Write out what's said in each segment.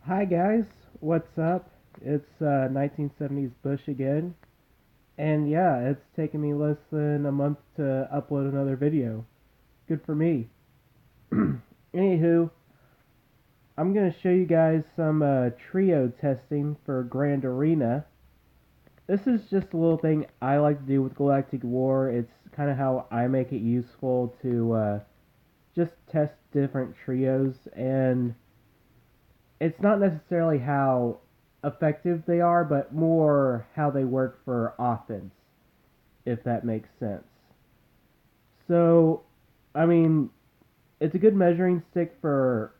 Hi guys, what's up? It's 1970s Bush again, and yeah, it's taken me less than a month to upload another video. Good for me. Anywho, I'm gonna show you guys some trio testing for Grand Arena. This is just a little thing I like to do with Galactic War. It's kind of how I make it useful to just test different trios, and it's not necessarily how effective they are, but more how they work for offense, if that makes sense. So, I mean, it's a good measuring stick for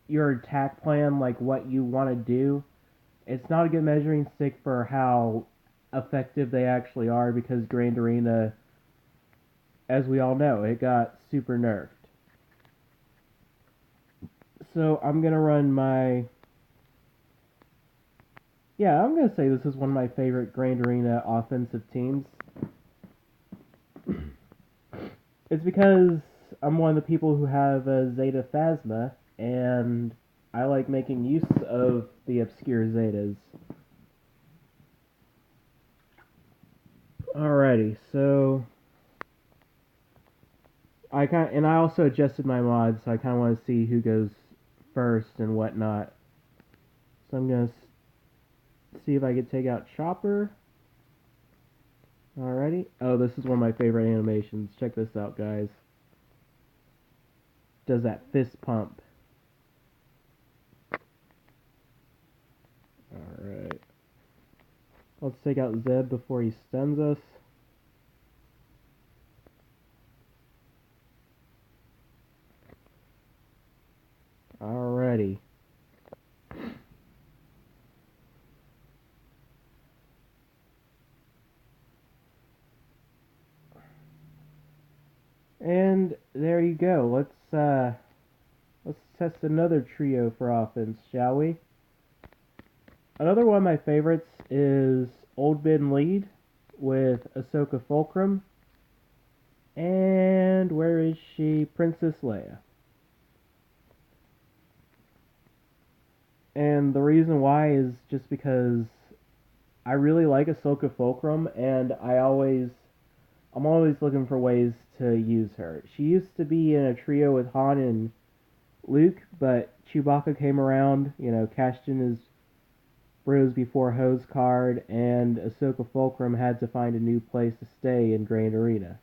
your attack plan, like what you want to do. It's not a good measuring stick for how effective they actually are because Grand Arena, as we all know, it got super nerfed. So I'm gonna run my I'm gonna say this is one of my favorite Grand Arena offensive teams. It's because I'm one of the people who have a Zeta Phasma, and I like making use of the obscure Zetas. Alrighty, so I also adjusted my mods, so I kind of want to see who goes first and whatnot. So I'm gonna see if I can take out Chopper. Alrighty. Oh, this is one of my favorite animations. Check this out, guys. Does that fist pump. Alright. Let's take out Zeb before he stuns us. Alrighty. And there you go. Let's test another trio for offense, shall we? Another one of my favorites is Old Ben Lead with Ahsoka Fulcrum. And where is she? Princess Leia. And the reason why is just because I really like Ahsoka Fulcrum, and I'm always looking for ways to use her. She used to be in a trio with Han and Luke, but Chewbacca came around, cashed in his Bros Before Hose card, and Ahsoka Fulcrum had to find a new place to stay in Grand Arena.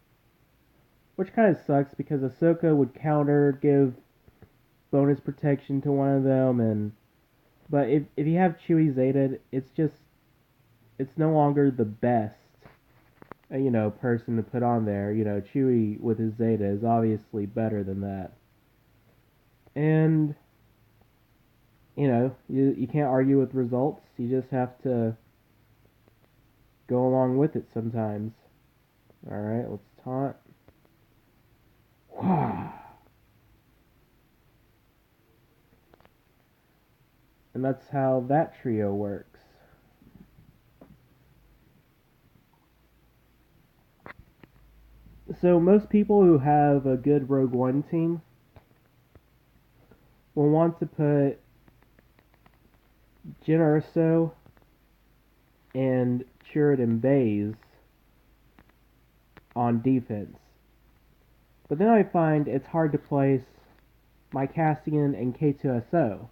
Which kind of sucks because Ahsoka would counter, give bonus protection to one of them, but if you have Chewie Zeta, it's no longer the best person to put on there. Chewie with his Zeta is obviously better than that. And you can't argue with results. You just have to go along with it sometimes. Alright, let's taunt. And that's how that trio works. So most people who have a good Rogue One team will want to put Jyn Erso and Sheridan Bays on defense. But then I find it's hard to place my Cassian and K2SO,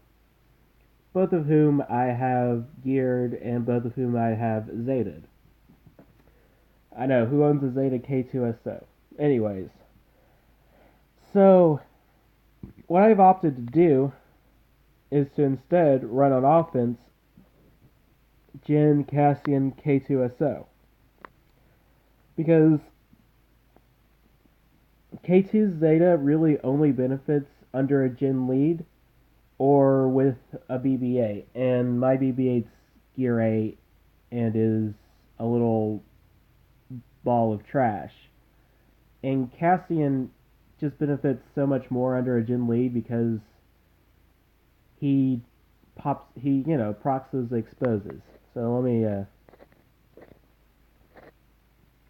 both of whom I have geared and both of whom I have Zeta'd. I know, who owns a Zeta K2SO? Anyways, so what I've opted to do is to instead run on offense Jyn, Cassian, K2SO. Because K2's Zeta really only benefits under a Jyn lead or with a BB-8. And my BB-8's Gear 8 and is a little ball of trash. And Cassian just benefits so much more under a Jyn lead because he procs those exposes. So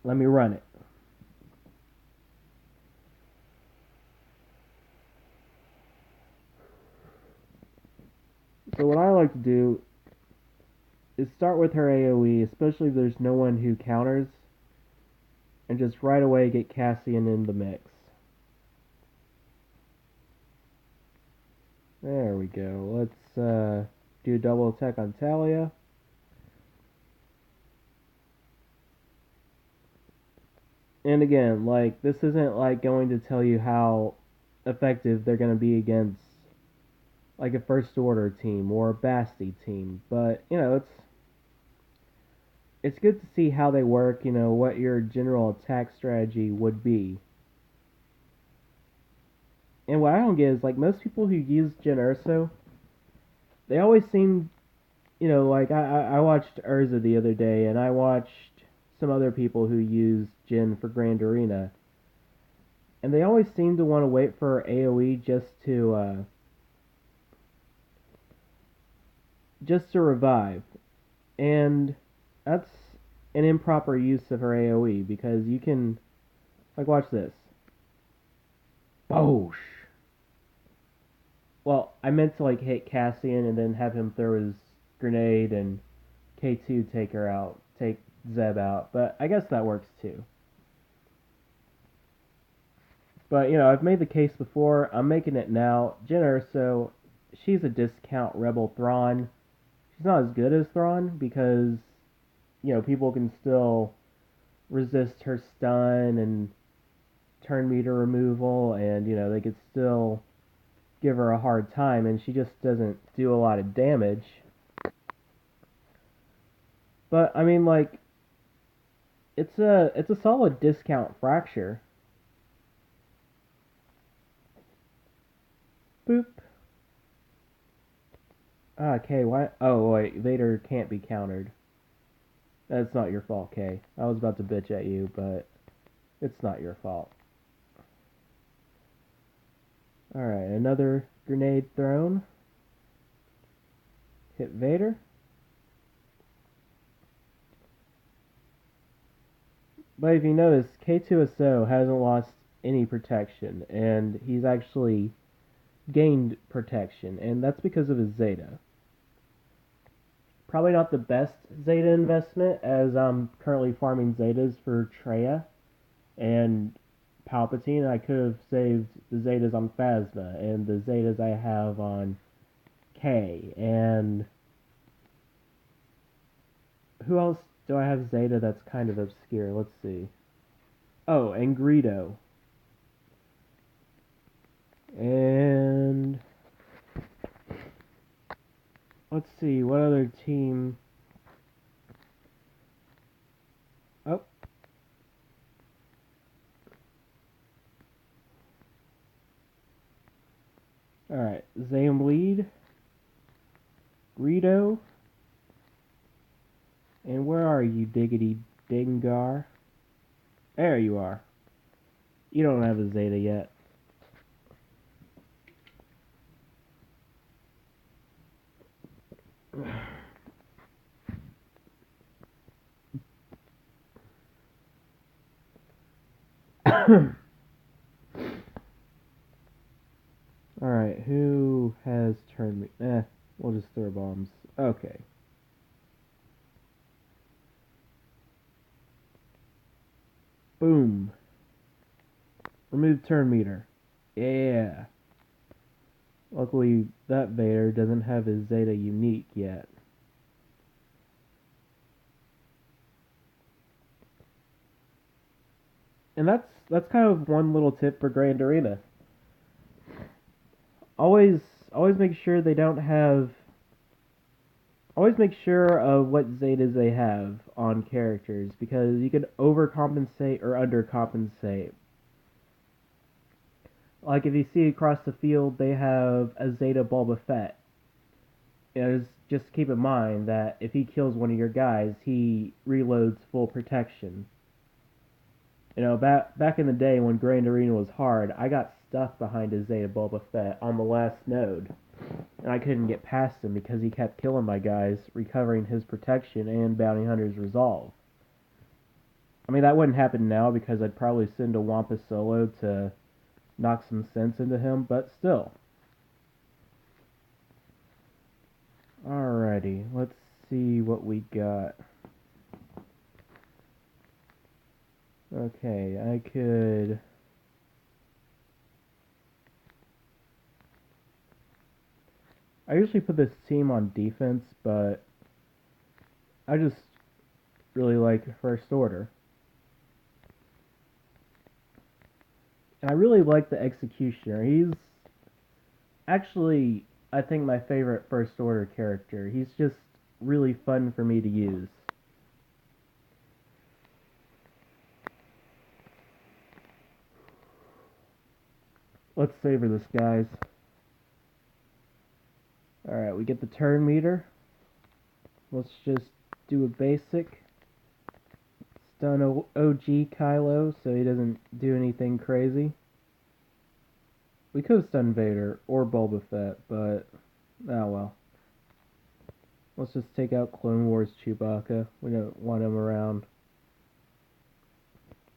let me run it. So what I like to do is start with her AoE, especially if there's no one who counters, and just right away get Cassian in the mix. There we go. Let's do a double attack on Talia. And again, like, this isn't like going to tell you how effective they're going to be against like a first order team or a Basti team, but you know, it's good to see how they work, you know, what your general attack strategy would be. And what I don't get is like most people who use Jin Urso, they always seem, you know, like I watched Urza the other day, and I watched some other people who use Jin for Grand Arena, and they always seem to want to wait for AOE just to revive, and that's an improper use of her AOE because you can, like, watch this. Boosh. Well, I meant to like hit Cassian and then have him throw his grenade and K2 take her out, take Zeb out, but I guess that works too. But you know, I've made the case before, I'm making it now. Jin Urso, she's a discount Rebel Thrawn. She's not as good as Thrawn because, you know, people can still resist her stun and turn meter removal, and you know, they could still give her a hard time, and she just doesn't do a lot of damage. But I mean, like, it's a solid discount fracture. Boop. Ah, K, why? Oh, wait, Vader can't be countered. That's not your fault, K. I was about to bitch at you, but it's not your fault. Alright, another grenade thrown. Hit Vader. But if you notice, K2SO hasn't lost any protection, and he's actually gained protection, and that's because of his Zeta. Probably not the best Zeta investment, as I'm currently farming Zetas for Traya and Palpatine. I could have saved the Zetas on Phasma and the Zetas I have on K. And who else do I have Zeta that's kind of obscure? Let's see. Oh, and Greedo. And let's see, what other team? Oh. Alright, Zambleed, Greedo, and where are you, Diggity Dingar? There you are. You don't have a Zeta yet. Alright, who has turned me? We'll just throw bombs. Okay. Boom. Remove turn meter. Yeah. Luckily, that Vader doesn't have his Zeta unique yet. And that's kind of one little tip for Grand Arena. Always make sure they don't have. Always make sure of what Zetas they have on characters, because you can overcompensate or undercompensate. Like if you see across the field they have a Zeta Boba Fett, you know, just keep in mind that if he kills one of your guys, he reloads full protection. You know, back in the day when Grand Arena was hard, I got stuck behind a Zeta Boba Fett on the last node, and I couldn't get past him because he kept killing my guys, recovering his protection and Bounty Hunter's resolve. I mean, that wouldn't happen now because I'd probably send a Wampa Solo to knock some sense into him, but still. Alrighty, let's see what we got. Okay, I usually put this team on defense, but I just really like First Order. And I really like the Executioner. He's actually, I think, my favorite First Order character. He's just really fun for me to use. Let's savor this, guys. Alright, we get the turn meter. Let's just do a basic. Stun OG Kylo so he doesn't do anything crazy. We could have stunned Vader or Boba Fett, but oh well. Let's just take out Clone Wars Chewbacca. We don't want him around.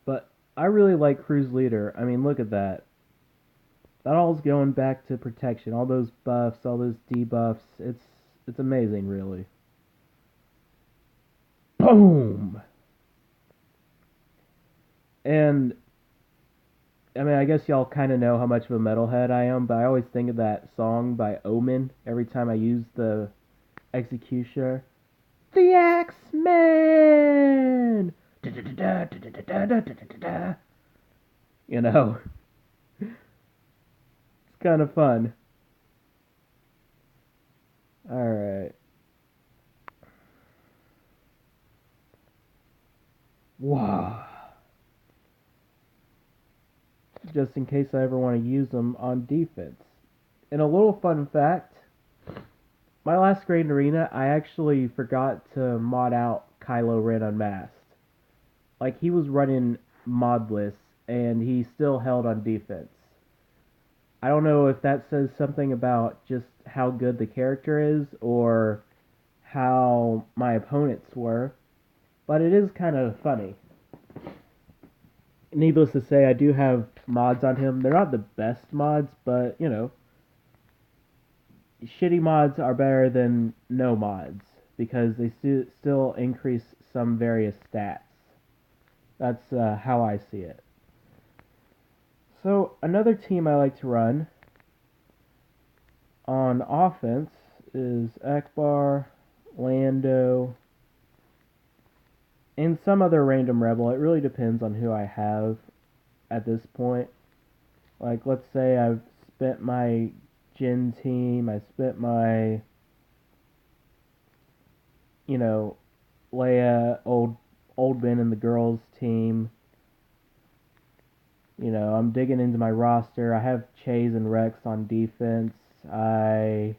But I really like Cruise Leader. I mean, look at that. That all's going back to protection. All those buffs, all those debuffs. It's amazing, really. Boom! And I mean, I guess y'all kind of know how much of a metalhead I am, but I always think of that song by Omen every time I use the Executioner. The X-Men! You know, it's kind of fun. Alright. Wow. Just in case I ever want to use them on defense. And a little fun fact, my last Great Arena, I actually forgot to mod out Kylo Ren Unmasked. Like, he was running modless, and he still held on defense. I don't know if that says something about just how good the character is, or how my opponents were, but it is kind of funny. Needless to say, I do have mods on him. They're not the best mods, but, you know, shitty mods are better than no mods, because they still increase some various stats. That's how I see it. So, another team I like to run on offense is Akbar, Lando, and some other random rebel. It really depends on who I have at this point. Like, let's say I've spent my Jin team, I spent my, you know, Leia, old Ben and the girls team. You know, I'm digging into my roster. I have Chase and Rex on defense. I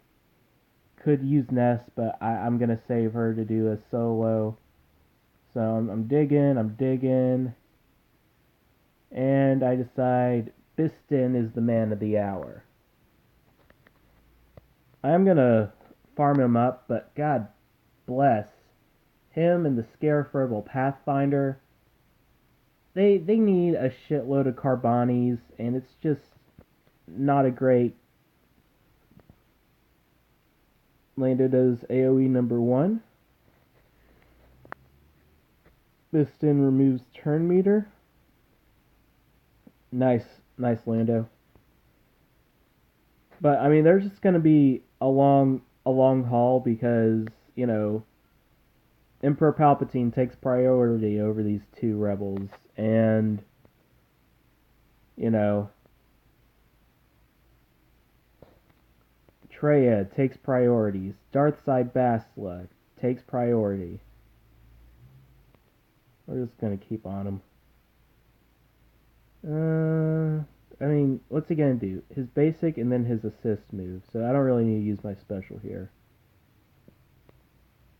could use Ness, but I'm going to save her to do a solo. So I'm digging. And I decide Biston is the man of the hour. I'm going to farm him up, but God bless him and the Scarifurable Pathfinder. They need a shitload of Carbonis, and it's just not a great. Lando does AoE number 1. Biston removes turn meter. Nice Lando. But I mean, there's just gonna be a long haul because, you know, Emperor Palpatine takes priority over these two rebels, and, you know, Traya takes priorities. Darthside Bastila takes priority. We're just gonna keep on him. I mean, what's he gonna do? His basic and then his assist move. So I don't really need to use my special here.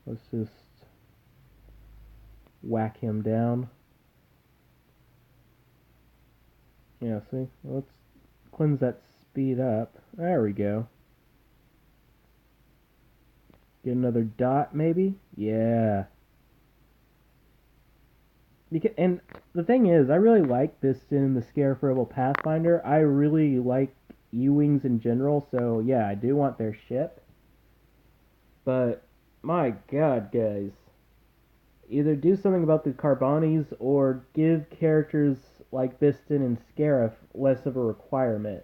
Let's just whack him down. Yeah, see? Let's cleanse that speed up. There we go. Get another dot, maybe? Yeah. And the thing is, I really like this in the Scarifurable Pathfinder. I really like U-Wings in general, so yeah, I do want their ship. But My god, guys. Either do something about the Carbonis or give characters like Biston and Scarif less of a requirement.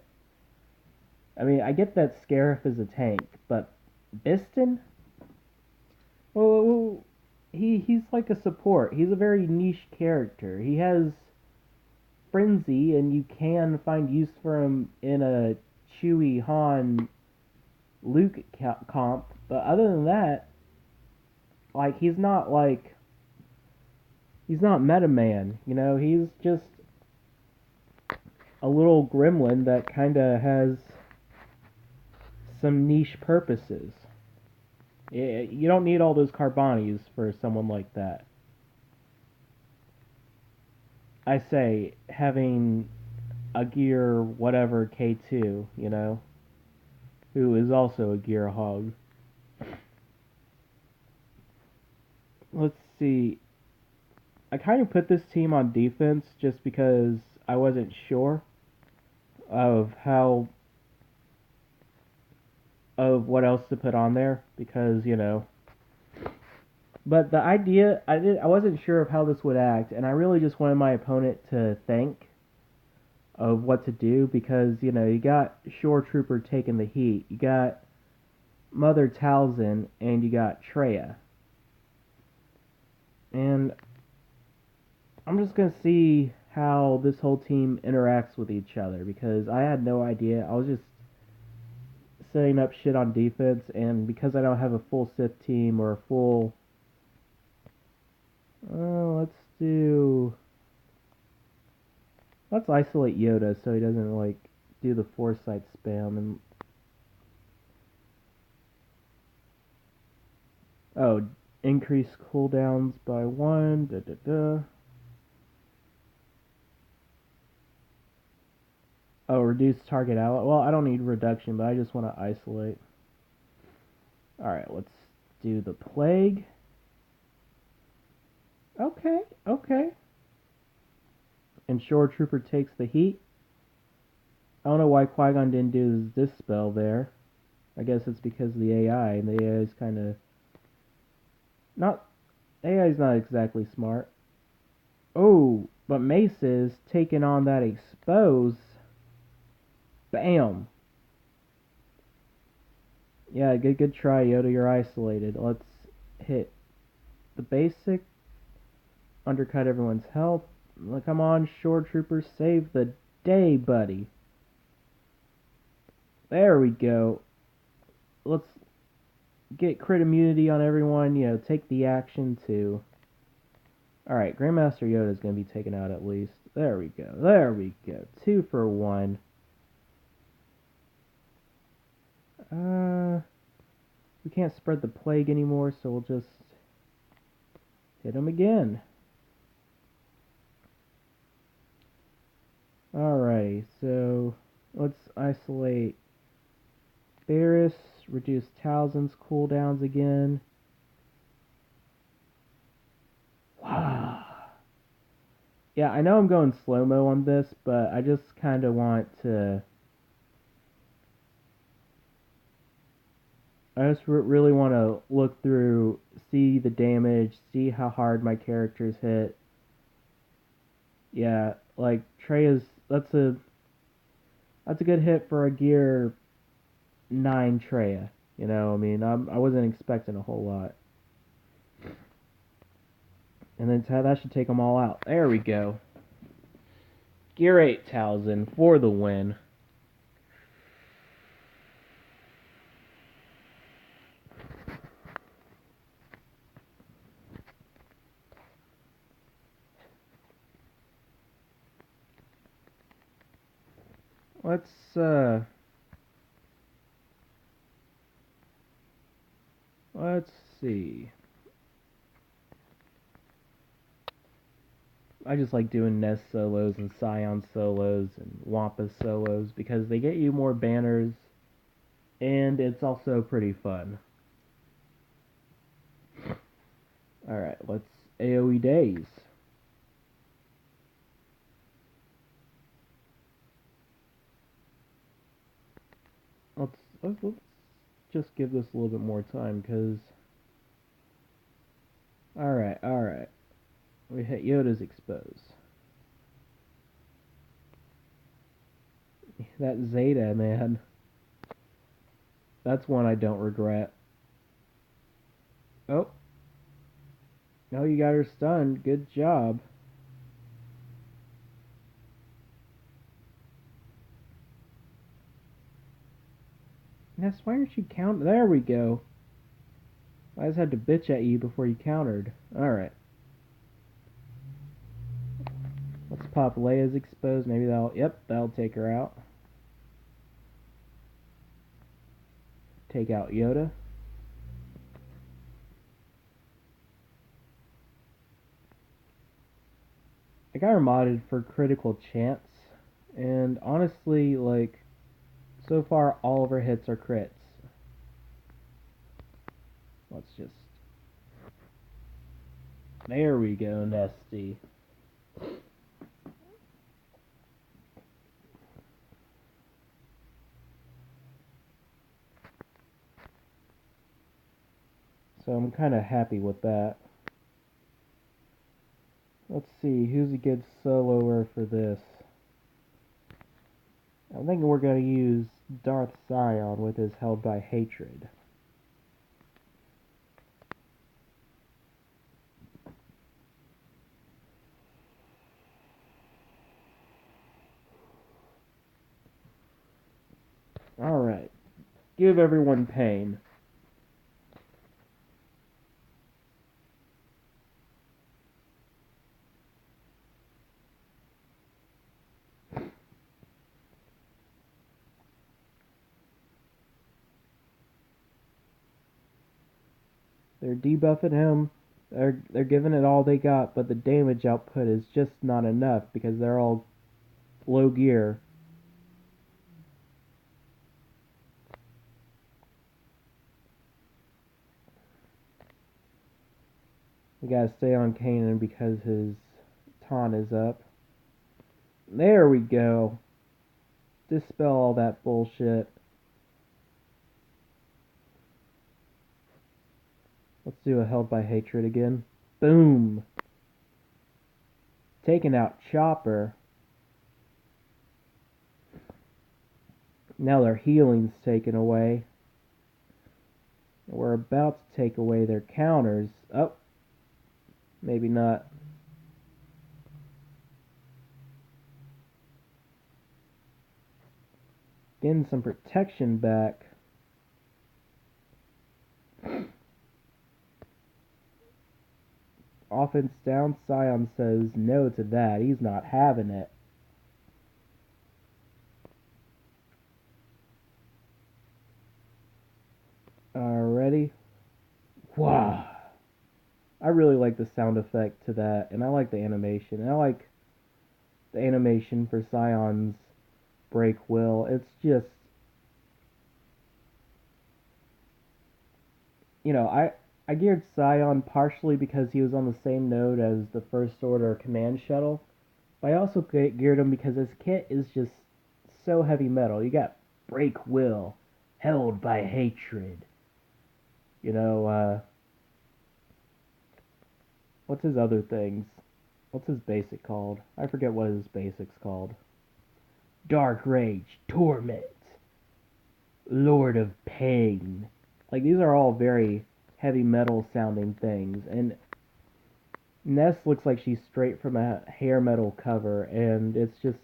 I mean, I get that Scarif is a tank, but Biston? Well, he's like a support. He's a very niche character. He has frenzy, and you can find use for him in a Chewie Han Luke comp. But other than that, like he's not Meta Man. You know, he's just a little gremlin that kind of has some niche purposes. You don't need all those Carbonis for someone like that. I say having a gear whatever K2, you know, who is also a gear hog. Let's see. I kind of put this team on defense just because I wasn't sure of how of what else to put on there because, you know, but the idea I wasn't sure of how this would act, and I really just wanted my opponent to think of what to do because, you know, you got Shore Trooper taking the heat, you got Mother Talzin, and you got Traya. And I'm just gonna see how this whole team interacts with each other because I had no idea. I was just setting up shit on defense, and because I don't have a full Sith team or a full, let's do, let's isolate Yoda so he doesn't like do the foresight spam and increase cooldowns by 1. Da, da, da. Reduce target ally. Well, I don't need reduction, but I just want to isolate. Alright, let's do the plague. Okay, okay. And Shore Trooper takes the heat. I don't know why Qui-Gon didn't do this spell there. I guess it's because of the AI, and the AI is kind of not. AI is not exactly smart. Oh, but Mace is taking on that expose. Bam. Yeah, good try, Yoda. You're isolated. Let's hit the basic. Undercut everyone's health. Come on, Shore Troopers, save the day, buddy. There we go. Let's get crit immunity on everyone. You know, take the action too. Alright, Grandmaster Yoda is going to be taken out at least. There we go. There we go. 2 for 1. We can't spread the plague anymore, so we'll just hit him again. Alrighty, so let's isolate Barris, reduce Talzin's cooldowns again. Wow. Yeah, I know I'm going slow-mo on this, but I just kind of want to... I just really want to look through, see the damage, see how hard my characters hit. Yeah, like Treya's, that's a good hit for a gear 9 Treya. You know, I mean, I wasn't expecting a whole lot. And then that should take them all out. There we go. Gear 8 Talzin for the win. Let's see. I just like doing Nest solos and Scion solos and Wampa solos because they get you more banners and it's also pretty fun. Alright, let's AoE days. Let's just give this a little bit more time because Alright, alright. We hit Yoda's expose. That Zeta, man. That's one I don't regret. Oh. No, you got her stunned. Good job. Ness, why aren't you count? There we go. I just had to bitch at you before you countered. Alright. Let's pop Leia's exposed. Maybe that'll take her out. Take out Yoda. I got her modded for critical chance. And honestly, like, so far all of her hits are crits. Let's just... There we go, Nesty. So I'm kind of happy with that. Let's see, who's a good soloer for this? I'm thinking we're going to use Darth Sion with his Held by Hatred. Alright. Give everyone pain. They're debuffing him. They're giving it all they got, but the damage output is just not enough because they're all low gear. We gotta stay on Kanan because his taunt is up. There we go. Dispel all that bullshit. Let's do a Held by Hatred again. Boom! Taking out Chopper. Now their healing's taken away. We're about to take away their counters. Oh, maybe not. Getting some protection back. Offense down. Sion says no to that. He's not having it. Alrighty. Wow. I really like the sound effect to that, and I like the animation. And I like the animation for Sion's break will. It's just, you know, I geared Sion partially because he was on the same node as the First Order command shuttle, but I also geared him because his kit is just so heavy metal. You got break will, held by hatred. You know, what's his other things? What's his basic called? I forget what his basic's called. Dark Rage, Torment, Lord of Pain. Like, these are all very heavy metal sounding things, and Ness looks like she's straight from a hair metal cover, and it's just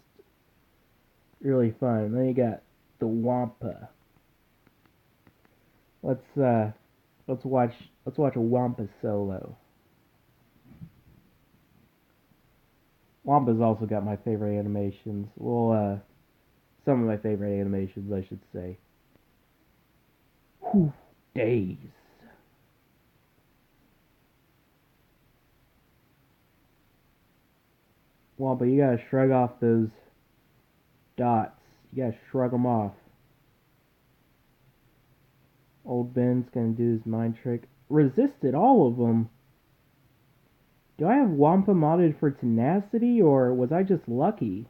really fun. And then you got the Wampa. Let's watch a Wampa solo. Wampa's also got my favorite animations. Well, some of my favorite animations, I should say. Whew, days. Wampa, you gotta shrug off those dots. You gotta shrug them off. Old Ben's gonna do his mind trick. Resisted all of them. Do I have Wampa modded for tenacity, or was I just lucky?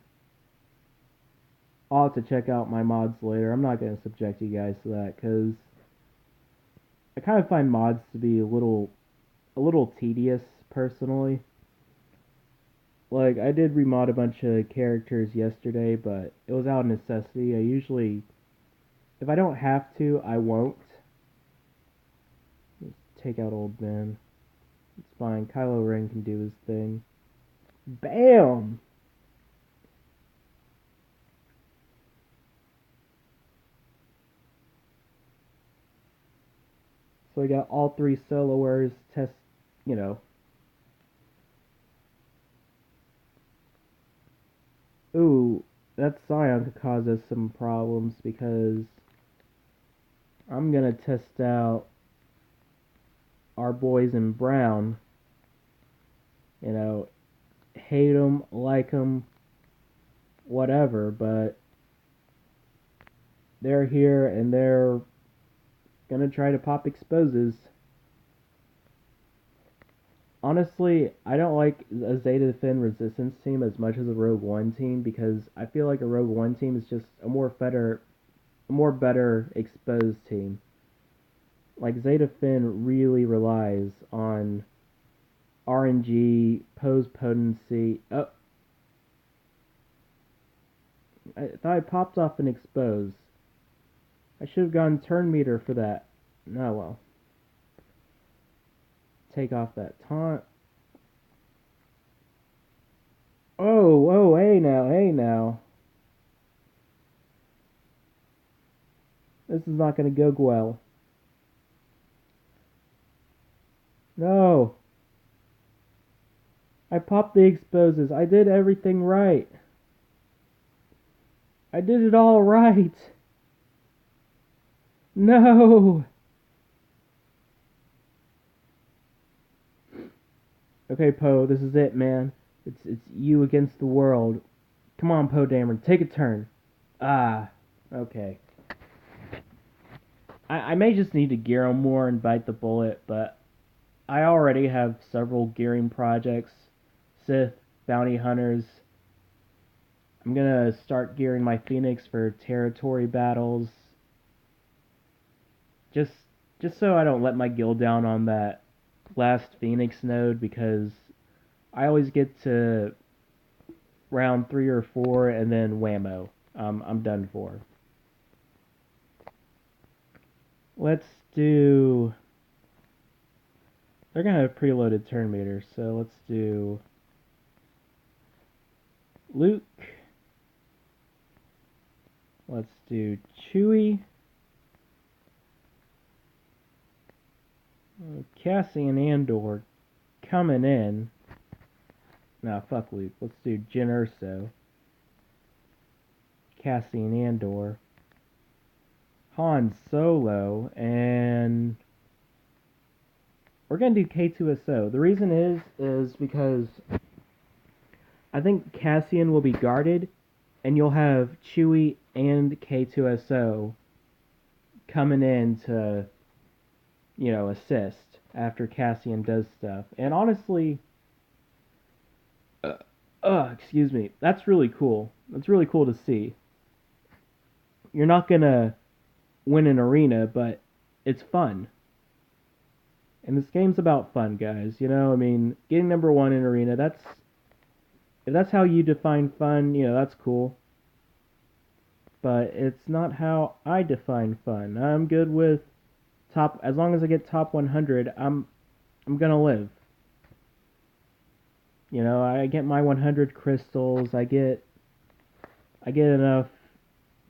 I'll have to check out my mods later. I'm not gonna subject you guys to that, because I kind of find mods to be a little a little tedious, personally. Like, I did remod a bunch of characters yesterday, but it was out of necessity. I usually, if I don't have to, I won't. Just take out old Ben. It's fine. Kylo Ren can do his thing. Bam! So we got all three soloers test, you know. Ooh, that Scion could cause us some problems because I'm gonna test out our boys in brown. You know, hate them, like them, whatever, but they're here and they're gonna try to pop exposes. Honestly, I don't like a Zeta Fin Resistance team as much as a Rogue One team because I feel like a Rogue One team is just a more better exposed team. Like Zeta Fin really relies on RNG, pose potency. Oh, I thought I popped off an expose. I should have gone turn meter for that. No, well. Take off that taunt. Oh, oh, hey now, hey now. This is not going to go well. No. I popped the exposes. I did everything right. I did it all right. No. Okay, Poe, this is it, man. It's you against the world. Come on, Poe Dameron, take a turn. Ah, okay. I may just need to gear him more and bite the bullet, but I already have several gearing projects. Sith, bounty hunters. I'm gonna start gearing my Phoenix for territory battles. Just just so I don't let my guild down on that last Phoenix node because I always get to round 3 or 4 and then whammo. I'm done for. Let's do. They're gonna have preloaded turn meters, so let's do Luke. Let's do Chewie. Cassian Andor coming in. Nah, fuck Luke. Let's do Jyn Erso. Cassian Andor. Han Solo. And we're going to do K2SO. The reason is because I think Cassian will be guarded, and you'll have Chewie and K2SO coming in to, assist after Cassian does stuff. And honestly, excuse me, that's really cool. That's really cool to see. You're not gonna win an arena, but it's fun. And this game's about fun, guys. I mean, getting number 1 in arena, if that's how you define fun, that's cool. But it's not how I define fun. I'm good with as long as I get top 100, I'm gonna live. I get my 100 crystals, I get enough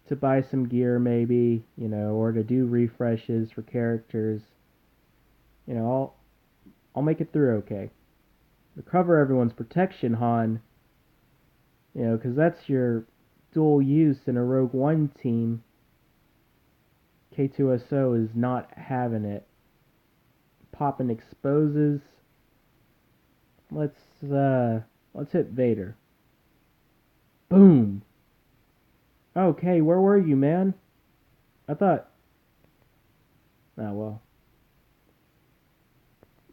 to buy some gear maybe, or to do refreshes for characters. I'll make it through okay. Recover everyone's protection, Han. Because that's your dual use in a Rogue One team. K2SO is not having it. Popping exposes. Let's hit Vader. Boom. Okay, where were you, man? I thought. Oh well.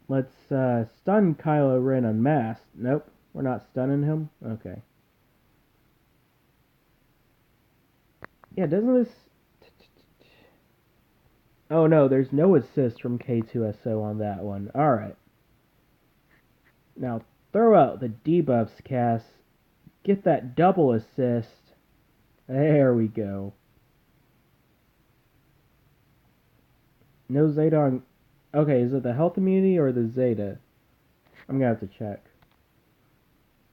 Let's stun Kylo Ren unmasked. Nope, we're not stunning him. Okay. Yeah, doesn't this? Oh no, there's no assist from K2SO on that one. All right. Now throw out the debuffs, Cass. Get that double assist. There we go. No Zeta on... Okay, is it the health immunity or the Zeta? I'm gonna have to check.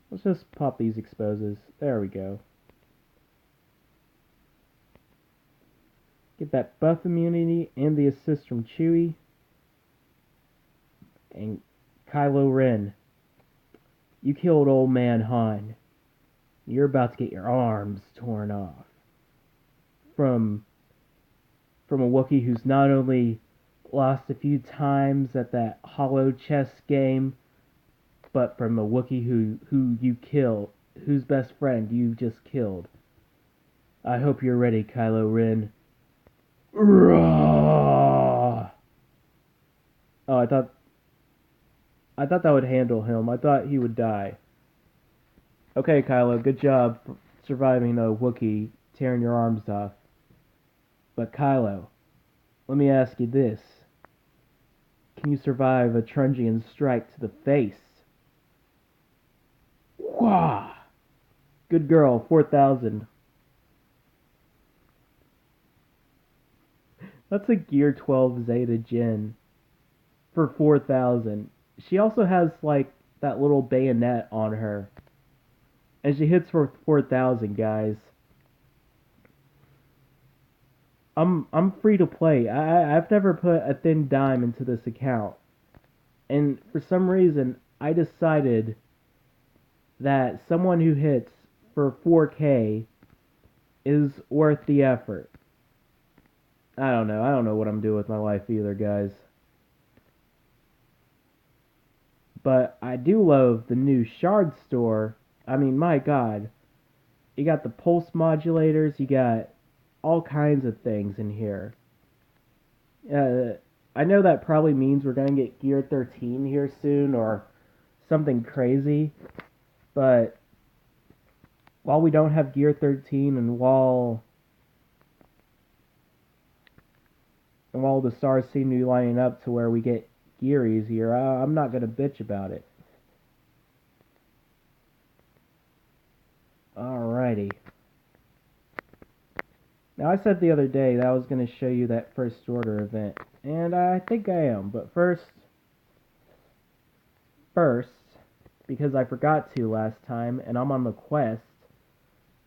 Let's just pop these exposes. There we go. Get that buff immunity and the assist from Chewie. And Kylo Ren. You killed old man Han. You're about to get your arms torn off. From a Wookiee who's not only lost a few times at that hollow chess game, but from a Wookiee who you killed, whose best friend you just killed. I hope you're ready, Kylo Ren. Oh, I thought that would handle him. I thought he would die. Okay, Kylo, good job surviving a Wookiee tearing your arms off. But Kylo, let me ask you this. Can you survive a Trungian strike to the face? Wah! Good girl, 4,000. That's a Gear 12 Zeta Gen for 4,000. She also has, like, that little bayonet on her. And she hits for 4,000, guys. I'm free to play. I've never put a thin dime into this account. And for some reason, I decided that someone who hits for 4K is worth the effort. I don't know. I don't know what I'm doing with my life either, guys. But I do love the new Shard store. I mean, my god. You got the pulse modulators, you got all kinds of things in here. I know that probably means we're going to get Gear 13 here soon or something crazy. But while we don't have Gear 13 and while the stars seem to be lining up to where we get gear easier, I'm not going to bitch about it. Alrighty. Now, I said the other day that I was going to show you that First Order event, and I think I am, but first, because I forgot to last time, and I'm on the quest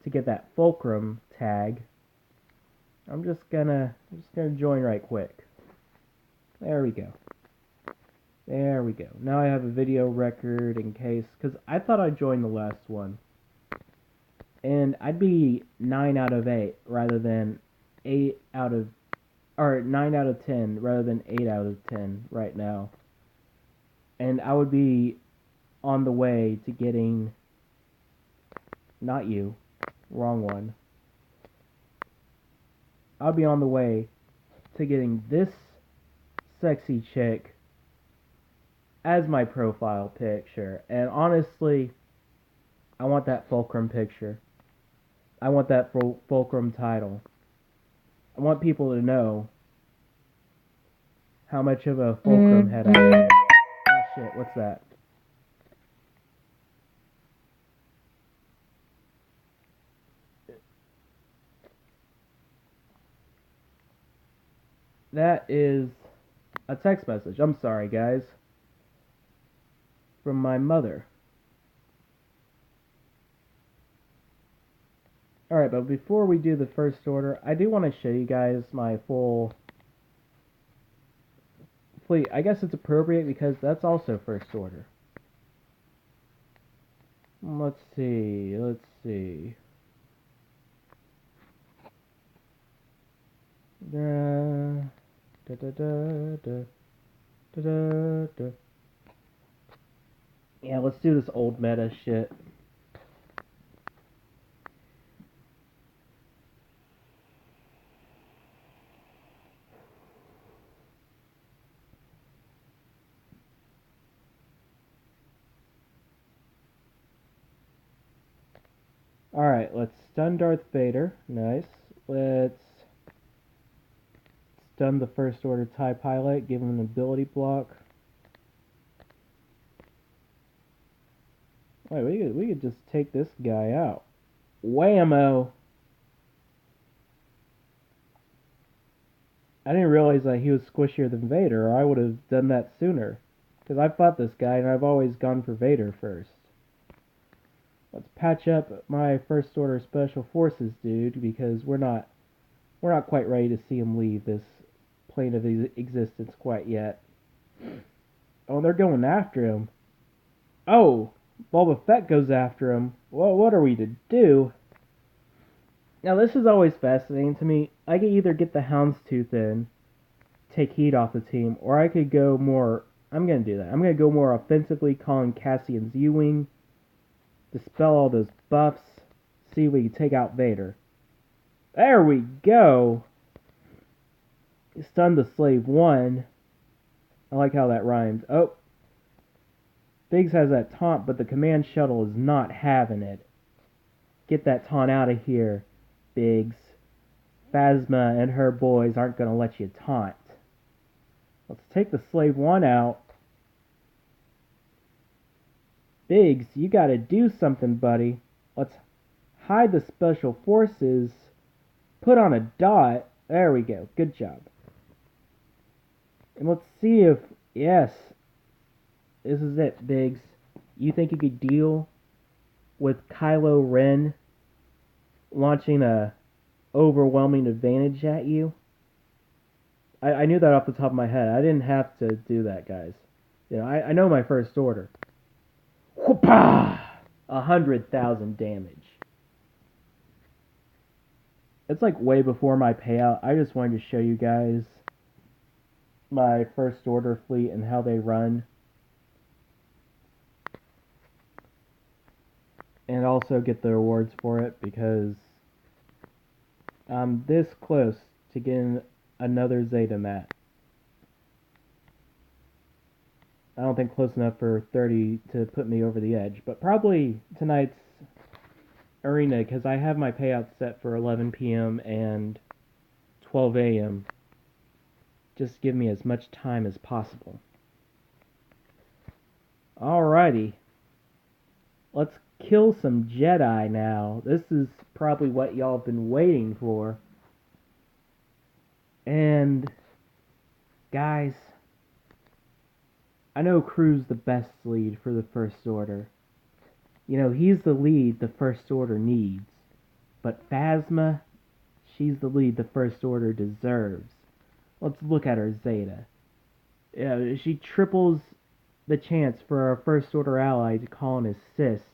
to get that Fulcrum tag, I'm just gonna join right quick. There we go. There we go. Now I have a video record in case, because I thought I joined the last one. And I'd be 9 out of 8 rather than 9 out of 10 rather than 8 out of 10 right now. And I would be on the way to getting, not you, wrong one. I'll be on the way to getting this sexy chick as my profile picture. And honestly, I want that Fulcrum picture. I want that Fulcrum title. I want people to know how much of a Fulcrum head I am. Oh shit, what's that? That is a text message. I'm sorry, guys. From my mother. Alright, but before we do the First Order, I do want to show you guys my full fleet. I guess it's appropriate because that's also First Order. Let's see. Yeah, let's do this old meta shit. Alright, let's stun Darth Vader. Nice. Let's stun the First Order TIE pilot, give him an ability block. Wait, we could just take this guy out. Whammo! I didn't realize that he was squishier than Vader, or I would have done that sooner. Because I've fought this guy, and I've always gone for Vader first. Let's patch up my First Order Special Forces, dude, because we're not quite ready to see him leave this plane of existence quite yet. Oh, they're going after him. Oh, Boba Fett goes after him. Well, what are we to do? Now, this is always fascinating to me. I could either get the Houndstooth in, take heat off the team, or I could go more... I'm going to do that. I'm going to go more offensively, calling Cassian's U-Wing, dispel all those buffs, see if we can take out Vader. There we go! Stun the Slave 1. I like how that rhymes. Oh! Biggs has that taunt, but the command shuttle is not having it. Get that taunt out of here, Biggs. Phasma and her boys aren't going to let you taunt. Let's take the Slave 1 out. Biggs, you got to do something, buddy. Let's hide the Special Forces. Put on a dot. There we go. Good job. And let's see if... Yes. This is it, Biggs. You think you could deal with Kylo Ren launching a overwhelming advantage at you? I knew that off the top of my head. I didn't have to do that, guys. You know, I know my First Order. Whoopah! 100,000 damage. It's like way before my payout. I just wanted to show you guys my First Order fleet and how they run. And also get the rewards for it, because I'm this close to getting another Zeta mat. I don't think close enough for 30 to put me over the edge, but probably tonight's arena, because I have my payout set for 11 p.m. and 12 a.m. Just give me as much time as possible. Alrighty. Let's kill some Jedi now. This is probably what y'all have been waiting for. And, guys, I know Crew's the best lead for the First Order. You know, he's the lead the First Order needs. But Phasma, she's the lead the First Order deserves. Let's look at her Zeta. Yeah, she triples the chance for our First Order ally to call an assist.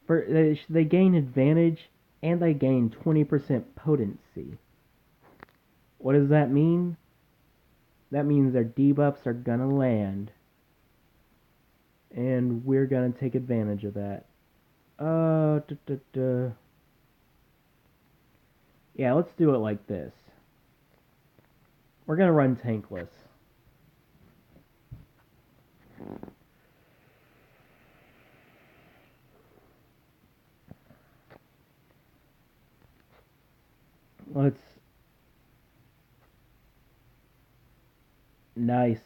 They gain advantage, and they gain 20% potency. What does that mean? That means their debuffs are gonna land. And we're gonna take advantage of that. Yeah, let's do it like this. We're gonna run tankless. Let's... Nice.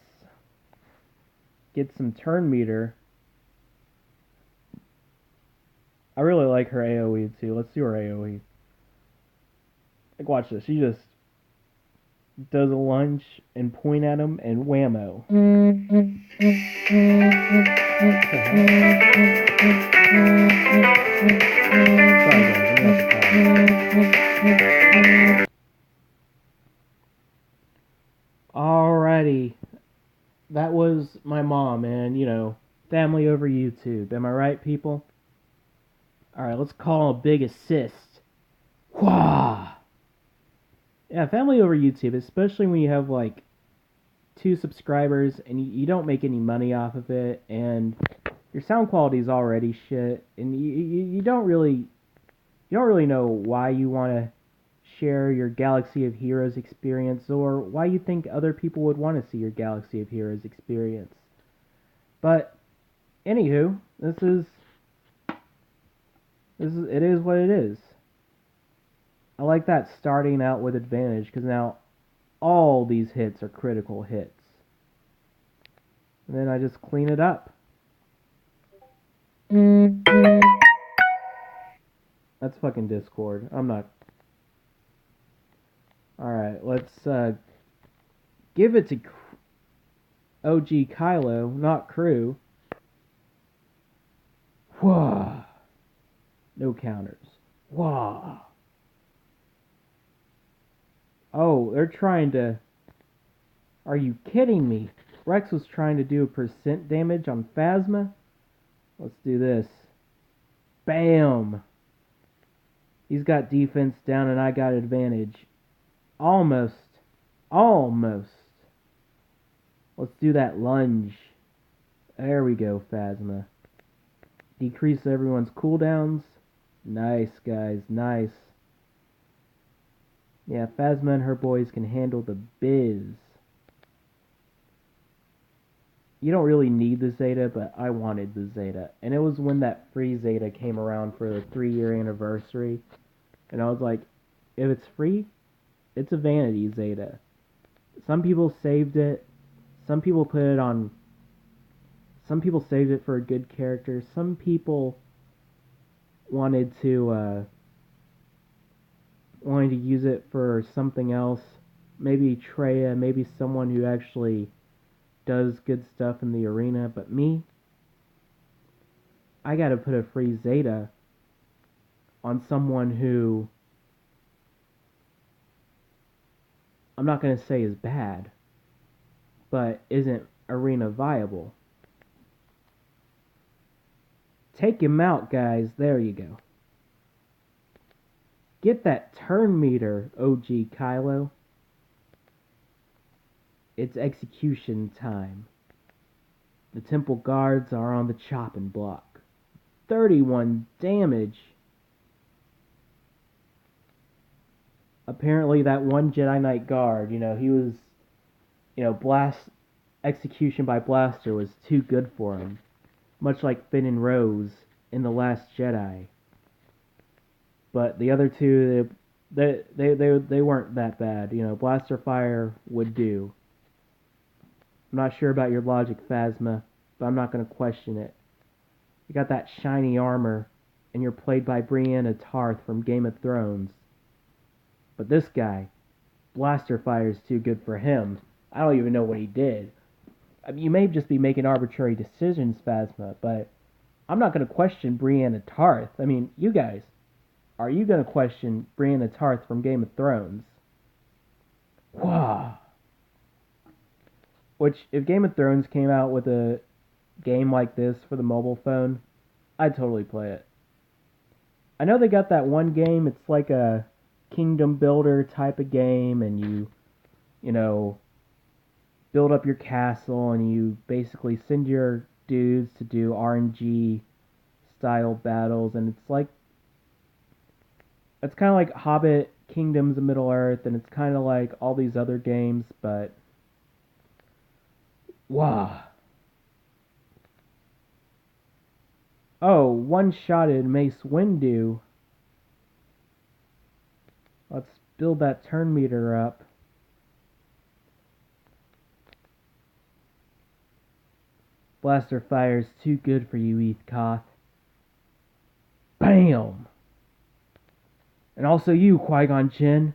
Get some turn meter. I really like her AoE too. Let's do her AoE. Like, watch this. She just does a lunge and point at him and whammo. Alrighty. That was my mom and, you know, family over YouTube. Am I right, people? Alright, let's call a big assist. Wah! Yeah, family over YouTube, especially when you have, like, 2 subscribers and you don't make any money off of it, and your sound quality is already shit, and you don't really know why you want to share your Galaxy of Heroes experience, or why you think other people would want to see your Galaxy of Heroes experience. But anywho, it is what it is. I like that starting out with advantage, because now all these hits are critical hits. And then I just clean it up. That's fucking Discord. I'm not... Alright, let's give it to OG Kylo, not Crew. Whoa. No counters. Whoa. Oh, they're trying to... Are you kidding me? Rex was trying to do a percent damage on Phasma? Let's do this. Bam! He's got defense down and I got advantage. Almost. Almost. Let's do that lunge. There we go, Phasma. Decrease everyone's cooldowns. Nice, guys. Nice. Yeah, Phasma and her boys can handle the biz. You don't really need the Zeta, but I wanted the Zeta. And it was when that free Zeta came around for the 3-year anniversary. And I was like, if it's free, it's a vanity Zeta. Some people saved it. Some people put it on... Some people saved it for a good character. Some people wanted to use it for something else. Maybe Treya, maybe someone who actually does good stuff in the arena. But me, I gotta put a free Zeta on someone who I'm not gonna say is bad, but isn't arena viable. Take him out, guys. There you go. Get that turn meter, OG Kylo. It's execution time. The temple guards are on the chopping block. 31 damage. Apparently that one Jedi Knight guard, he was, execution by blaster was too good for him. Much like Finn and Rose in The Last Jedi. But the other two, they weren't that bad. Blaster fire would do. I'm not sure about your logic, Phasma, but I'm not going to question it. You got that shiny armor, and you're played by Brienne of Tarth from Game of Thrones. But this guy, blaster fire is too good for him. I don't even know what he did. I mean, you may just be making arbitrary decisions, Phasma, but I'm not going to question Brienne of Tarth. I mean, you guys, are you going to question Brienne of Tarth from Game of Thrones? Wow. Which, if Game of Thrones came out with a game like this for the mobile phone, I'd totally play it. I know they got that one game, it's like a kingdom builder type of game, and you build up your castle, and you basically send your dudes to do RNG style battles, and it's kind of like Hobbit, Kingdoms of Middle-earth, and it's kind of like all these other games, but wow. Oh, one-shotted Mace Windu. Let's build that turn meter up. Blaster fire's too good for you, Koth. Bam! And also you, Qui-Gon Jinn.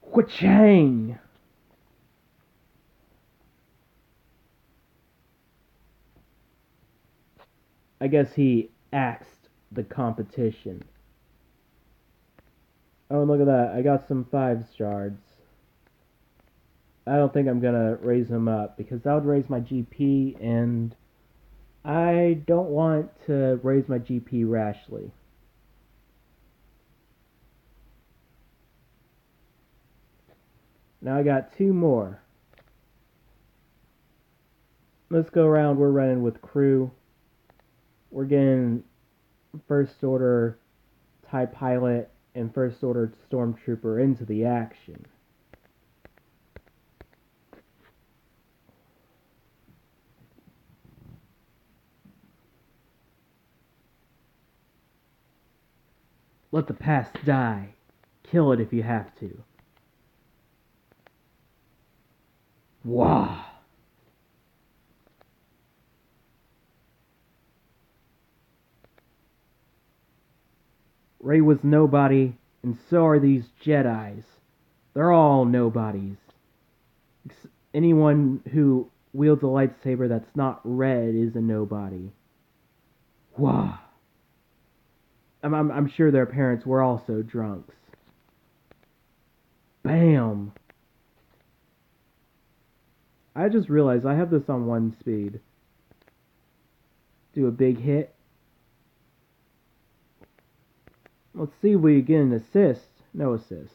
Wha-chang! I guess he axed the competition. Oh, look at that. I got some 5 shards. I don't think I'm gonna raise him up, because that would raise my GP, and I don't want to raise my GP rashly. Now I got 2 more. Let's go around. We're running with crew. We're getting First Order TIE Pilot and First Order Stormtrooper into the action. Let the past die. Kill it if you have to. Wow. Rey was nobody, and so are these Jedis. They're all nobodies. Anyone who wields a lightsaber that's not red is a nobody. Wow. I'm sure their parents were also drunks. Bam! I just realized I have this on 1 speed. Do a big hit. Let's see if we get an assist. No assist.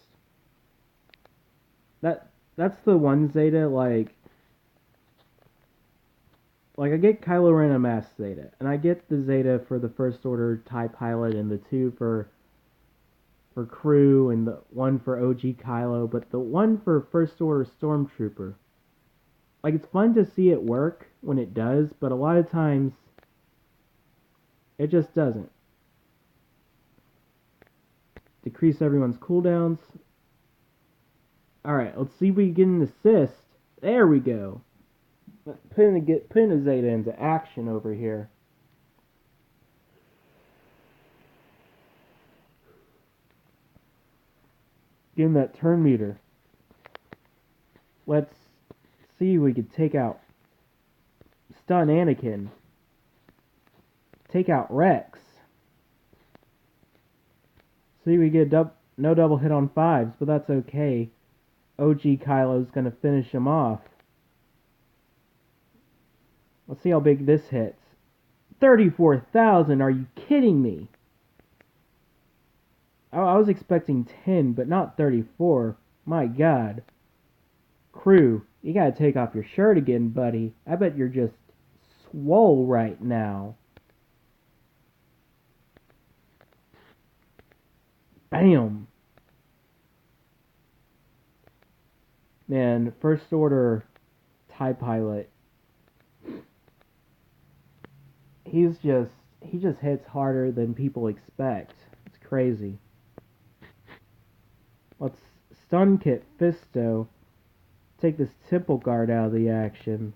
That's the one Zeta, like I get Kylo Ren and Mass Zeta, and I get the Zeta for the First Order TIE Pilot, and the 2 for crew, and the 1 for OG Kylo, but the 1 for First Order Stormtrooper, like, it's fun to see it work when it does, but a lot of times it just doesn't. Decrease everyone's cooldowns. Alright, let's see if we get an assist. There we go. Putting a Zeta into action over here. Give him that turn meter. Let's see if we can take out Stun Anakin. Take out Rex. See, we get no double hit on 5s, but that's okay. OG Kylo's gonna finish him off. Let's see how big this hits. 34,000, are you kidding me? I was expecting 10, but not 34. My god. Crew, you gotta take off your shirt again, buddy. I bet you're just swole right now. Bam! Man, First Order TIE Pilot. He just hits harder than people expect. It's crazy. Let's stun kit Fisto. Take this Temple Guard out of the action.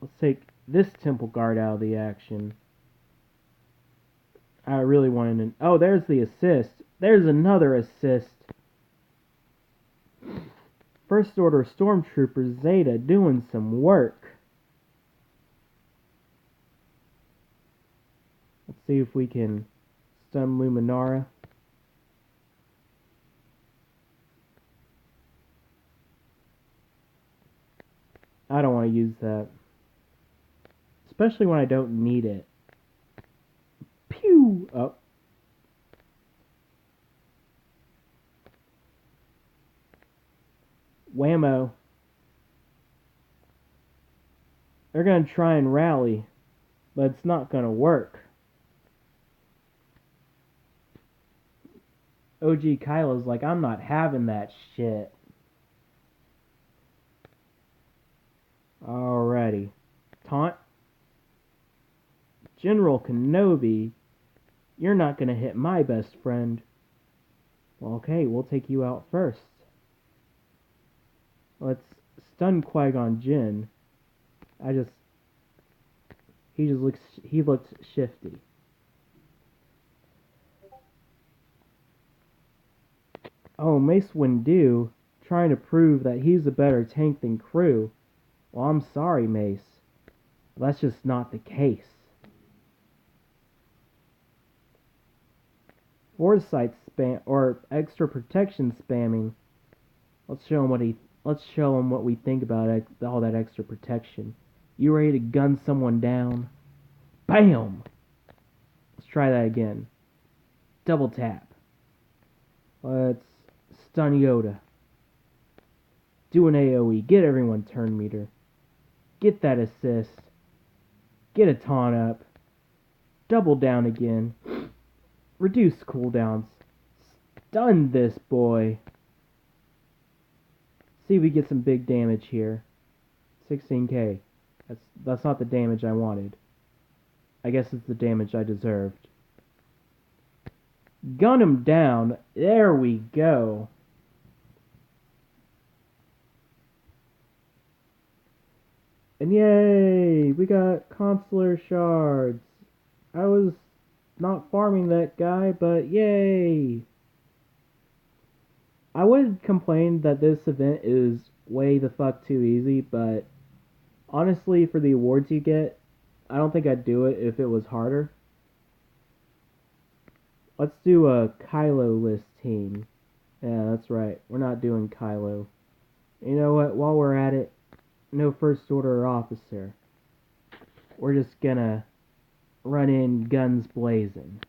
Let's take this Temple Guard out of the action. I really wanted to... Oh, there's the assist. There's another assist. First Order Stormtrooper Zeta doing some work. Let's see if we can stun Luminara. I don't want to use that. Especially when I don't need it. Pew! Oh. Whammo. They're going to try and rally, but it's not going to work. OG Kylo's like, I'm not having that shit. Alrighty. Taunt. General Kenobi, you're not going to hit my best friend. Well, okay, we'll take you out first. Let's stun Qui-Gon Jinn. He looks shifty. Oh, Mace Windu, trying to prove that he's a better tank than Crew. Well, I'm sorry, Mace. That's just not the case. Foresight spam or extra protection spamming. Let's show him what we think about all that extra protection. You ready to gun someone down? Bam! Let's try that again. Double tap. Let's stun Yoda. Do an AoE. Get everyone turn meter. Get that assist. Get a taunt up. Double down again. Reduce cooldowns. Stun this boy. See if we get some big damage here. 16k. That's not the damage I wanted. I guess it's the damage I deserved. Gun him down. There we go. And yay! We got consular shards. I was not farming that guy, but yay! I would complain that this event is way the fuck too easy, but honestly, for the awards you get, I don't think I'd do it if it was harder. Let's do a Kylo list team. Yeah, that's right. We're not doing Kylo. You know what? While we're at it, no first order officer. We're just gonna run in guns blazing.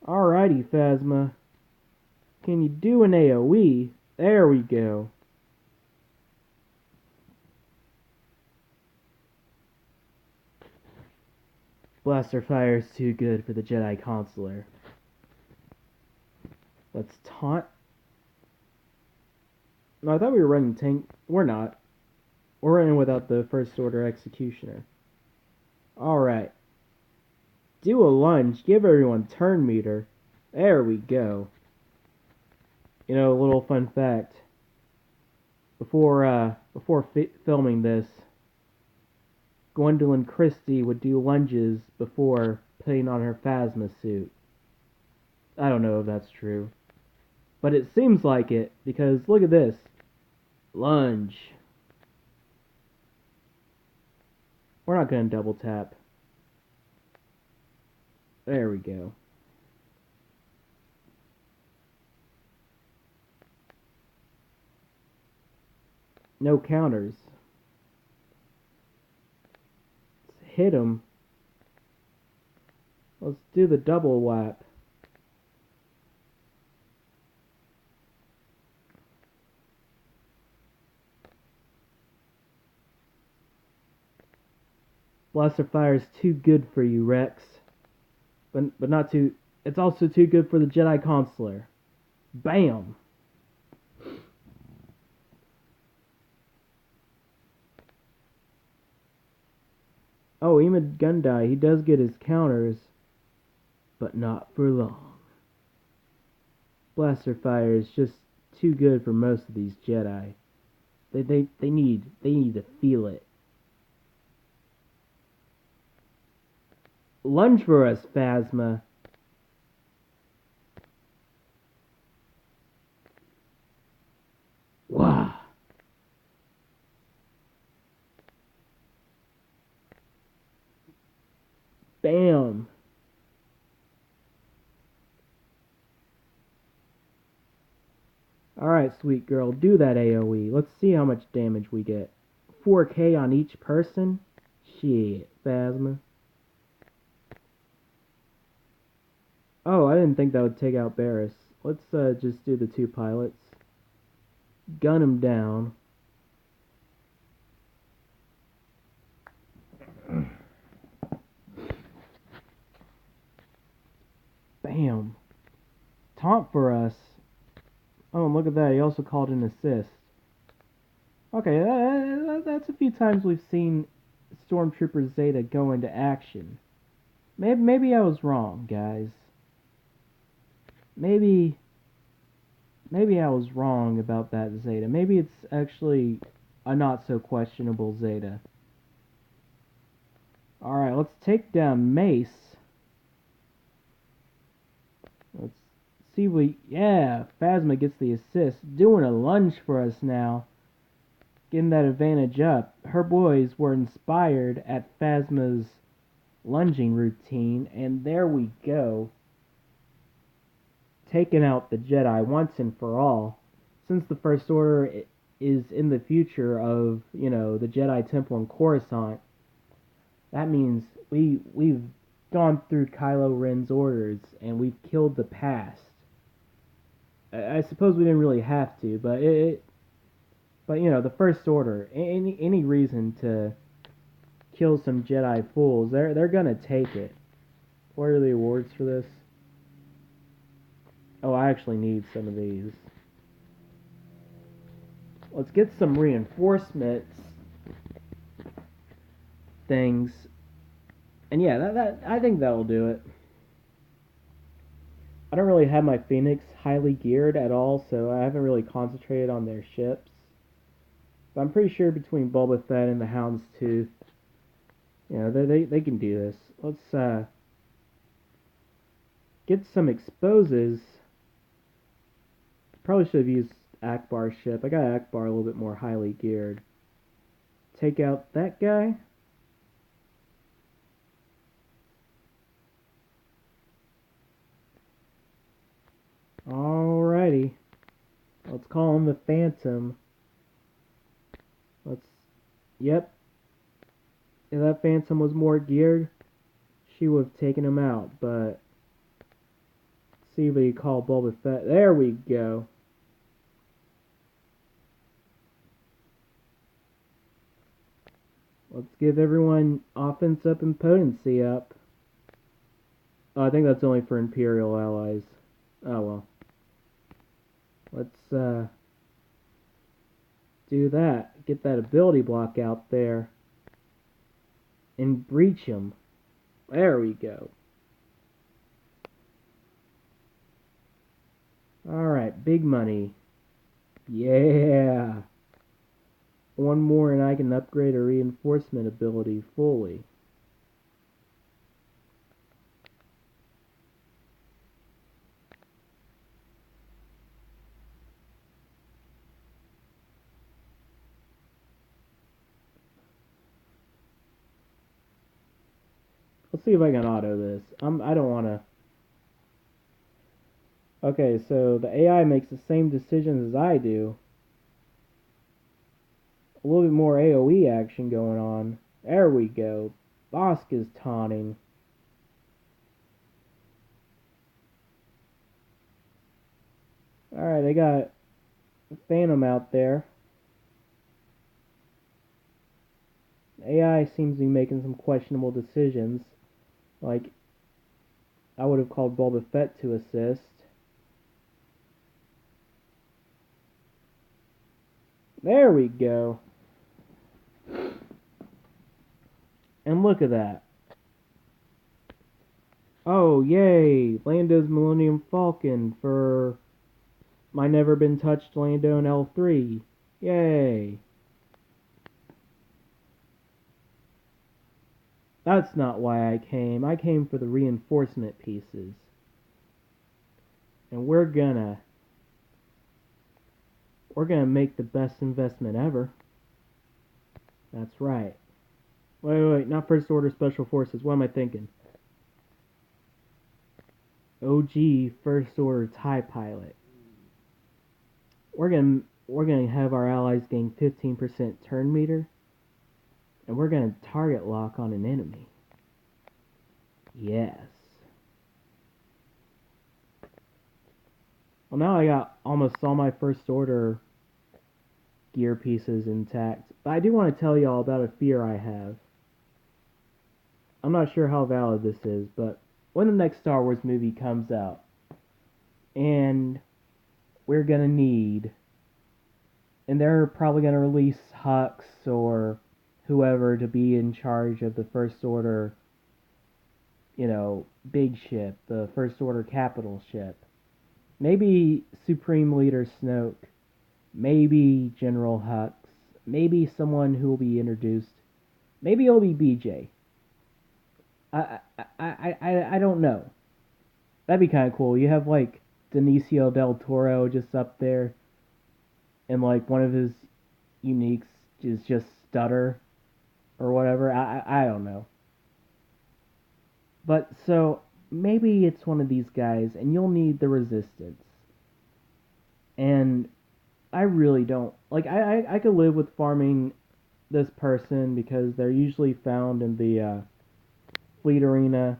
Alrighty, Phasma. Can you do an AoE? There we go. Blaster fire is too good for the Jedi Consular. Let's taunt. No, I thought we were running tank. We're not. We're running without the First Order Executioner. Alright. Do a lunge. Give everyone turn meter. There we go. You know, a little fun fact. Before filming this, Gwendolyn Christie would do lunges before putting on her Phasma suit. I don't know if that's true. But it seems like it, because look at this. Lunge. We're not going to double tap. There we go. No counters. Let's hit him. Let's do the double whap. Blaster fire is too good for you, Rex. But not too... It's also too good for the Jedi Consular. Bam! Oh, Emid Gundai, he does get his counters, but not for long. Blaster fire is just too good for most of these Jedi. They need to feel it. Lunge for us, Phasma. Wow. Bam. Alright, sweet girl, do that AoE. Let's see how much damage we get. 4k on each person? Shit, Phasma. Oh, I didn't think that would take out Barris. Let's just do the two pilots. Gun him down. Bam. Taunt for us. Oh, and look at that. He also called an assist. Okay, that's a few times we've seen Stormtrooper Zeta go into action. Maybe I was wrong, guys. Maybe I was wrong about that Zeta. Maybe it's actually a not so questionable Zeta. Alright, let's take down Mace. Let's see yeah, Phasma gets the assist. Doing a lunge for us now. Getting that advantage up. Her boys were inspired at Phasma's lunging routine, and there we go. Taking out the Jedi once and for all. Since the First Order is in the future of, you know, the Jedi Temple in Coruscant, that means we've gone through Kylo Ren's orders and we've killed the past. I suppose we didn't really have to, but but you know, the First Order, any reason to kill some Jedi fools, they're gonna take it. What are the awards for this? Oh, I actually need some of these. Let's get some reinforcements things. And yeah, that I think that'll do it. I don't really have my Phoenix highly geared at all, so I haven't really concentrated on their ships. But I'm pretty sure between Boba Fett and the Houndstooth, they can do this. Let's get some exposes. Probably should have used Akbar's ship. I got Akbar a little bit more highly geared. Take out that guy. Alrighty. Let's call him the Phantom. Yep. If that Phantom was more geared, she would have taken him out, but let's see what you call Boba Fett. There we go. Let's give everyone offense up and potency up. Oh, I think that's only for Imperial allies. Oh well. Let's do that. Get that ability block out there. And breach him. There we go. Alright, big money. Yeah. One more and I can upgrade a reinforcement ability fully. Let's see if I can auto this. I don't want to. Okay, so the AI makes the same decisions as I do. A little bit more AoE action going on. There we go. Bosk is taunting. Alright, they got Phantom out there. AI seems to be making some questionable decisions. Like, I would have called Boba Fett to assist. There we go. And look at that. Oh, yay! Lando's Millennium Falcon for my never been touched Lando in L3. Yay! That's not why I came. I came for the reinforcement pieces. And we're gonna make the best investment ever. That's right. Wait, not First Order Special Forces. What am I thinking? OG First Order TIE Pilot. We're gonna have our allies gain 15% turn meter, and we're gonna target lock on an enemy. Yes. Well, now I got almost all my First Order gear pieces intact. But I do want to tell y'all about a fear I have. I'm not sure how valid this is, but when the next Star Wars movie comes out, and we're gonna need, and they're probably gonna release Hux or whoever to be in charge of the First Order, big ship, the First Order capital ship. Maybe Supreme Leader Snoke, maybe General Hux, maybe someone who will be introduced, maybe it'll be BJ. I don't know. That'd be kind of cool. You have like Benicio del Toro just up there, and like one of his uniques is just stutter or whatever. I don't know. But so maybe it's one of these guys, and you'll need the resistance. And I really don't like. I could live with farming this person because they're usually found in the fleet arena.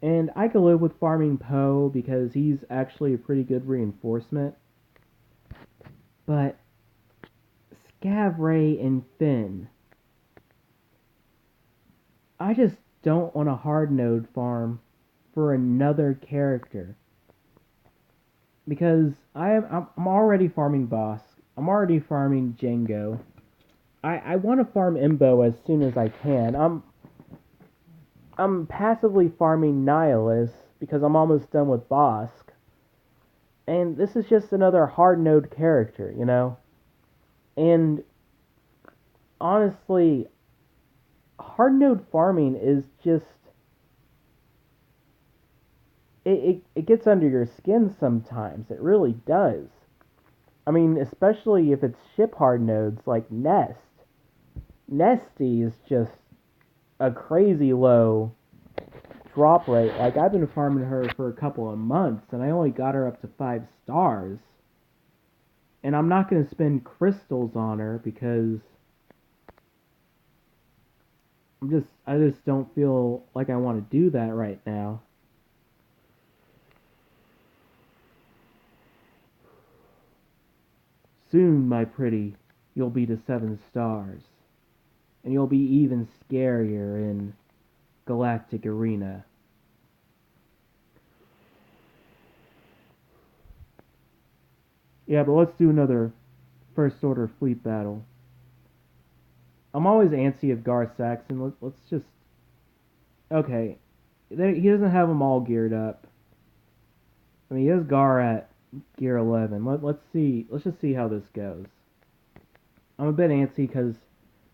And I could live with farming Poe because he's actually a pretty good reinforcement. But Scav Ray and Finn, I just don't want a hard node farm for another character. Because I'm already farming Bosk. I'm already farming Jango. I want to farm Imbo as soon as I can. I'm passively farming Nihilus because I'm almost done with Bosk. And this is just another hard node character, And honestly, hard node farming is just it gets under your skin sometimes. It really does. I mean, especially if it's ship hard nodes like Nest. Nesty is just a crazy low drop rate. Like, I've been farming her for a couple of months, and I only got her up to 5 stars. And I'm not going to spend crystals on her because I just don't feel like I want to do that right now. Soon, my pretty, you'll be to 7 stars. And you'll be even scarier in Galactic Arena. Yeah, but let's do another First Order fleet battle. I'm always antsy of Gar Saxon. Let's just... Okay. He doesn't have them all geared up. I mean, he has Gar at gear 11. Let's see. Let's just see how this goes. I'm a bit antsy because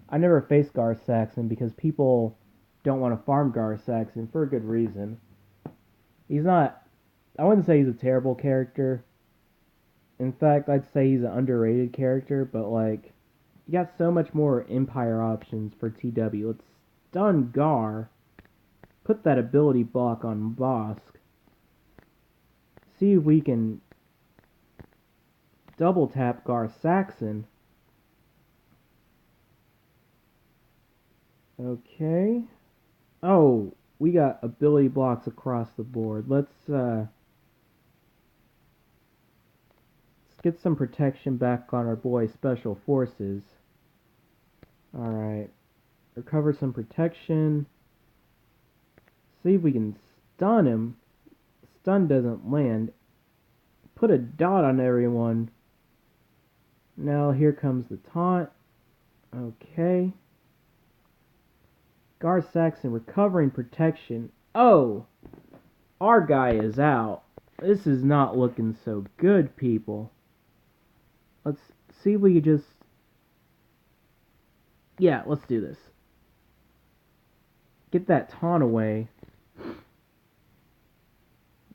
I never faced Gar Saxon because people don't want to farm Gar Saxon for a good reason. He's not... I wouldn't say he's a terrible character. In fact, I'd say he's an underrated character, but like... You got so much more Empire options for TW. Let's stun Gar. Put that ability block on Bosk. See if we can double tap Gar Saxon. Okay. Oh, we got ability blocks across the board. Let's get some protection back on our boy Special Forces. Alright. Recover some protection. See if we can stun him. Stun doesn't land. Put a dot on everyone. Now here comes the taunt. Okay. Gar Saxon recovering protection. Oh! Our guy is out. This is not looking so good, people. Let's see if we can just... Yeah, let's do this. Get that taunt away.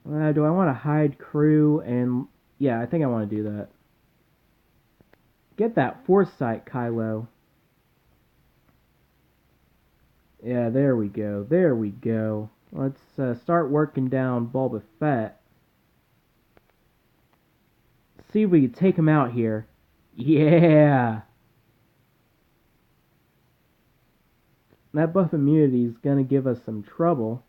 Do I want to hide crew and... Yeah, I think I want to do that. Get that foresight, Kylo. Yeah, there we go. There we go. Let's start working down Boba Fett. See if we can take him out here. Yeah! That buff immunity is going to give us some trouble.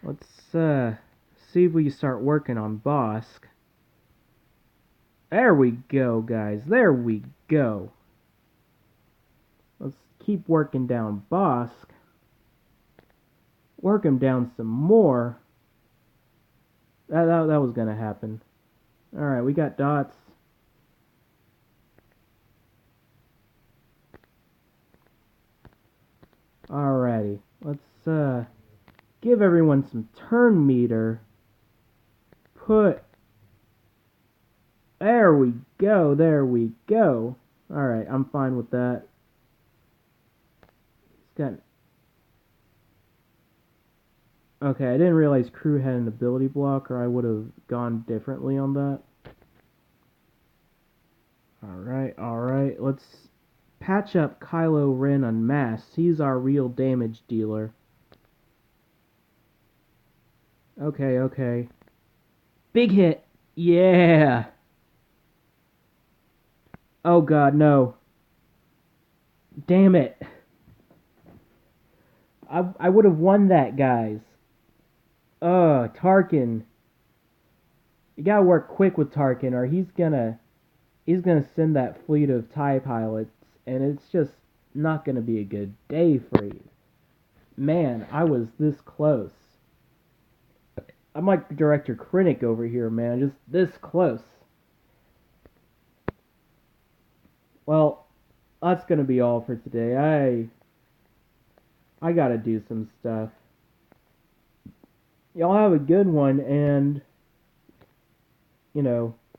Let's see if we can start working on Bosk. There we go, guys. There we go. Let's keep working down Bosk. Work him down some more. That was going to happen. Alright, we got dots. Alrighty. Let's give everyone some turn meter. There we go. There we go. Alright, I'm fine with that. It's got... Okay, I didn't realize crew had an ability block, or I would have gone differently on that. Alright, let's patch up Kylo Ren Unmasked. He's our real damage dealer. Okay. Big hit! Yeah! Oh god, no. Damn it. I would have won that, guys. Tarkin. You gotta work quick with Tarkin, or he's gonna send that fleet of TIE pilots, and it's just not gonna be a good day for you. Man, I was this close. I'm like Director Krennic over here, man, just this close. Well, that's gonna be all for today. I gotta do some stuff. Y'all have a good one, and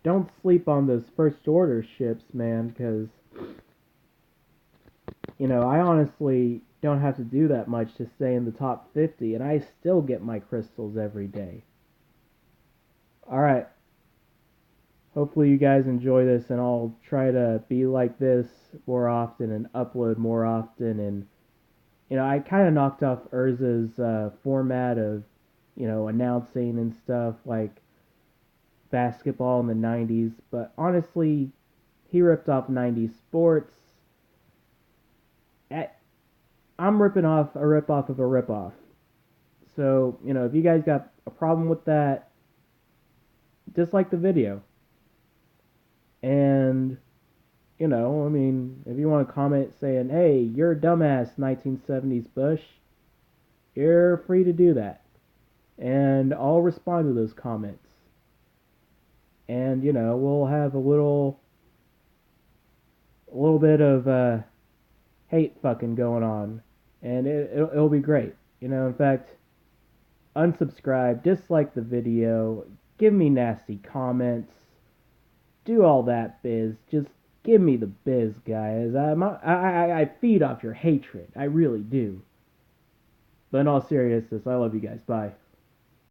don't sleep on those First Order ships, man, because I honestly don't have to do that much to stay in the top 50, and I still get my crystals every day. Alright, hopefully you guys enjoy this, and I'll try to be like this more often and upload more often. And, I kind of knocked off Urza's format of, announcing and stuff like basketball in the 90s, but honestly, he ripped off 90s sports. I'm ripping off a rip off of a rip off. So, if you guys got a problem with that, dislike the video. And, I mean, if you want to comment saying, hey, you're a dumbass 1970s Bush, you're free to do that. And I'll respond to those comments. And, we'll have a little bit of hate fucking going on. And it'll be great. In fact, unsubscribe, dislike the video, give me nasty comments, do all that biz. Just give me the biz, guys. I feed off your hatred. I really do. But in all seriousness, I love you guys. Bye.